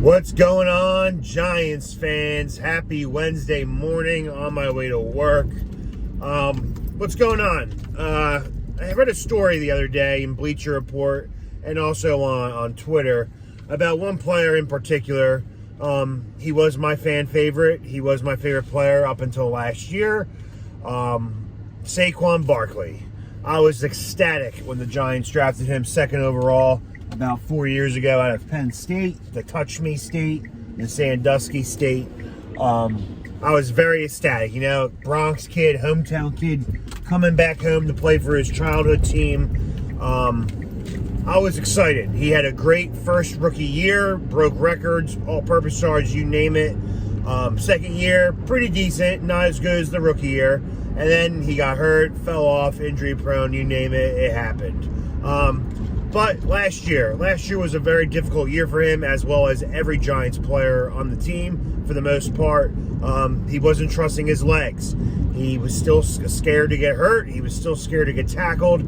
What's going on, Giants fans? Happy Wednesday morning on my way to work. What's going on? I read a story the other day in Bleacher Report and also on Twitter about one player in particular. He was my fan favorite. He was my favorite player up until last year. Saquon Barkley. I was ecstatic when the Giants drafted him second overall about 4 years ago out of Penn State, the Touch Me State, the Sandusky State. I was very ecstatic. You know, Bronx kid, hometown kid, coming back home to play for his childhood team. I was excited. He had a great first rookie year, broke records, all-purpose yards, you name it. Second year, pretty decent, not as good as the rookie year. And then he got hurt, fell off, injury prone, you name it, it happened. But last year was a very difficult year for him, as well as every Giants player on the team for the most part. He wasn't trusting his legs. He was still scared to get hurt. He was still scared to get tackled.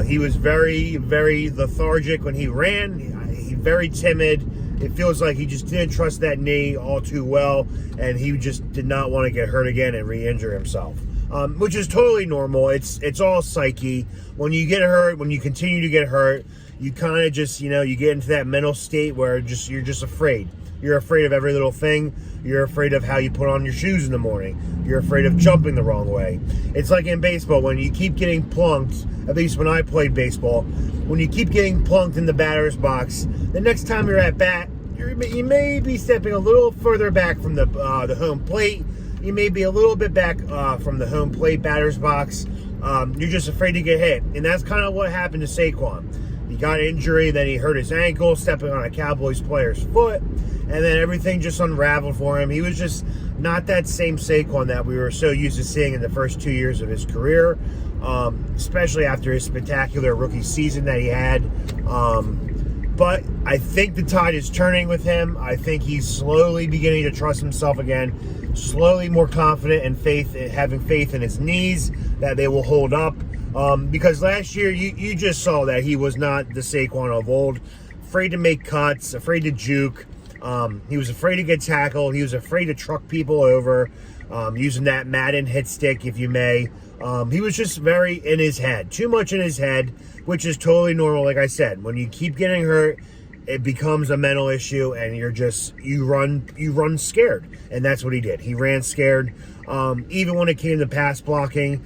He was very, very lethargic when he ran. He very timid. It feels like he just didn't trust that knee all too well, and he just did not want to get hurt again and re-injure himself. Which is totally normal. It's all psyche. When you get hurt, when you continue to get hurt, you kind of just, you get into that mental state where you're just afraid. You're afraid of every little thing. You're afraid of how you put on your shoes in the morning. You're afraid of jumping the wrong way. It's like in baseball, when you keep getting plunked, at least when I played baseball, when you keep getting plunked in the batter's box, the next time you're at bat, you may be stepping a little further back from the home plate. You may be a little bit back from the home plate batter's box. You're just afraid to get hit. And that's kind of what happened to Saquon. He got an injury, then he hurt his ankle, stepping on a Cowboys player's foot, and then everything just unraveled for him. He was just not that same Saquon that we were so used to seeing in the first 2 years of his career, especially after his spectacular rookie season that he had. But I think the tide is turning with him. I think he's slowly beginning to trust himself again, slowly more confident and having faith in his knees that they will hold up. Because last year, you just saw that he was not the Saquon of old. Afraid to make cuts, afraid to juke. He was afraid to get tackled. He was afraid to truck people over, using that Madden hit stick, if you may. He was just very in his head, too much in his head, which is totally normal. Like I said, when you keep getting hurt, it becomes a mental issue, and you run scared, and that's what he did. He ran scared. Even when it came to pass blocking,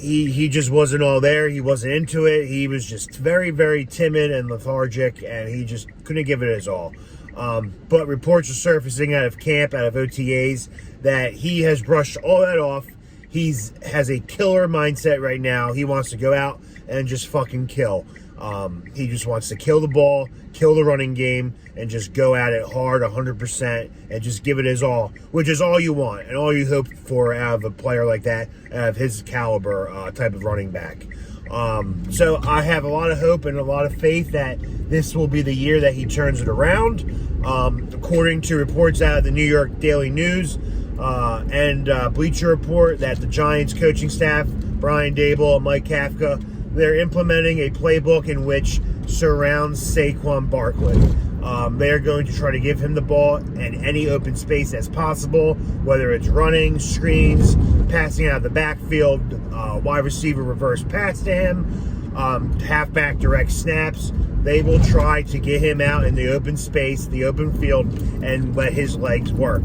he just wasn't all there. He wasn't into it. He was just very, very timid and lethargic, and he just couldn't give it his all. But reports are surfacing out of camp, out of OTAs, that he has brushed all that off. He has a killer mindset right now. He wants to go out and just fucking kill. He just wants to kill the ball, kill the running game, and just go at it hard, 100%, and just give it his all, which is all you want and all you hope for out of a player like that, out of his caliber type of running back. So I have a lot of hope and a lot of faith that this will be the year that he turns it around. According to reports out of the New York Daily News and Bleacher Report, that the Giants coaching staff, Brian Daboll and Mike Kafka, they're implementing a playbook in which surrounds Saquon Barkley. They're going to try to give him the ball in any open space as possible, whether it's running, screens, passing out of the backfield, wide receiver reverse pass to him, halfback direct snaps. They will try to get him out in the open space, the open field, and let his legs work.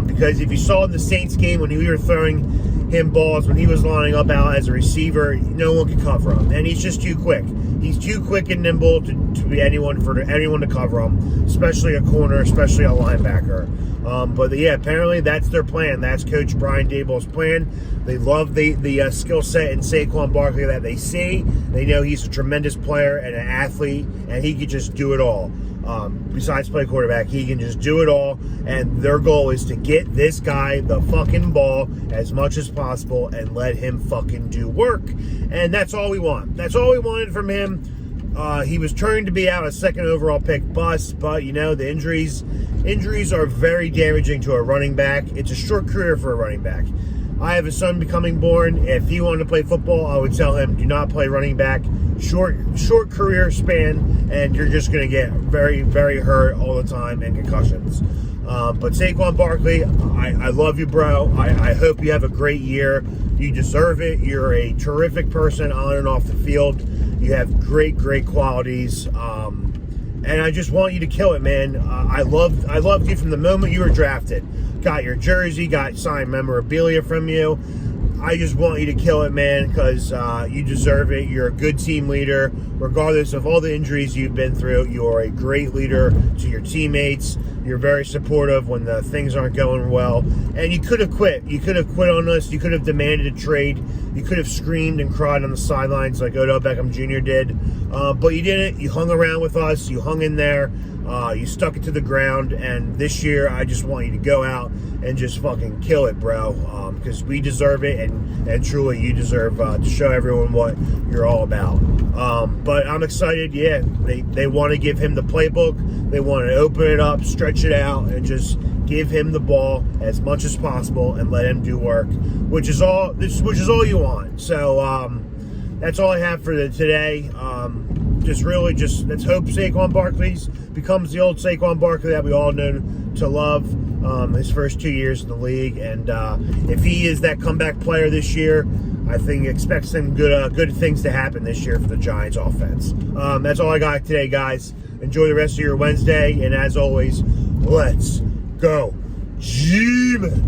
Because if you saw in the Saints game when we were throwing him balls, when he was lining up out as a receiver, no one could cover him, and he's just too quick. He's too quick and nimble to be anyone to cover him, especially a corner, especially a linebacker. But yeah, apparently that's their plan. That's Coach Brian Daboll's plan. They love the skill set in Saquon Barkley that they see. They know he's a tremendous player and an athlete, and he can just do it all. Besides play quarterback, he can just do it all, and their goal is to get this guy the fucking ball as much as possible and let him fucking do work. And that's all we want. That's all we wanted from him. He was turned to be out a second overall pick bust, but the injuries are very damaging to a running back. It's a short career for a running back. I have a son becoming born. If he wanted to play football, I would tell him, do not play running back. Short career span, and you're just going to get very, very hurt all the time and concussions. But Saquon Barkley, I love you, bro. I hope you have a great year. You deserve it. You're a terrific person on and off the field. You have great, great qualities. And I just want you to kill it, man. I loved you from the moment you were drafted. Got your jersey, got signed memorabilia from you. I just want you to kill it, man, because you deserve it. You're a good team leader. Regardless of all the injuries you've been through, you are a great leader to your teammates. You're very supportive when the things aren't going well. And you could have quit. You could have quit on us. You could have demanded a trade. You could have screamed and cried on the sidelines like Odell Beckham Jr. did. But you didn't. You hung around with us. You hung in there. You stuck it to the ground. And this year, I just want you to go out and just fucking kill it, bro. Because we deserve it. And truly, you deserve to show everyone what you're all about. But I'm excited. Yeah, they want to give him the playbook. They want to open it up, stretch it out, and just give him the ball as much as possible and let him do work, which is all you want. So that's all I have for today. Let's hope Saquon Barkley becomes the old Saquon Barkley that we all know to love. His first 2 years in the league, and if he is that comeback player this year, I think expect some good things to happen this year for the Giants offense. That's all I got today, guys. Enjoy the rest of your Wednesday, and as always, let's go G-Men.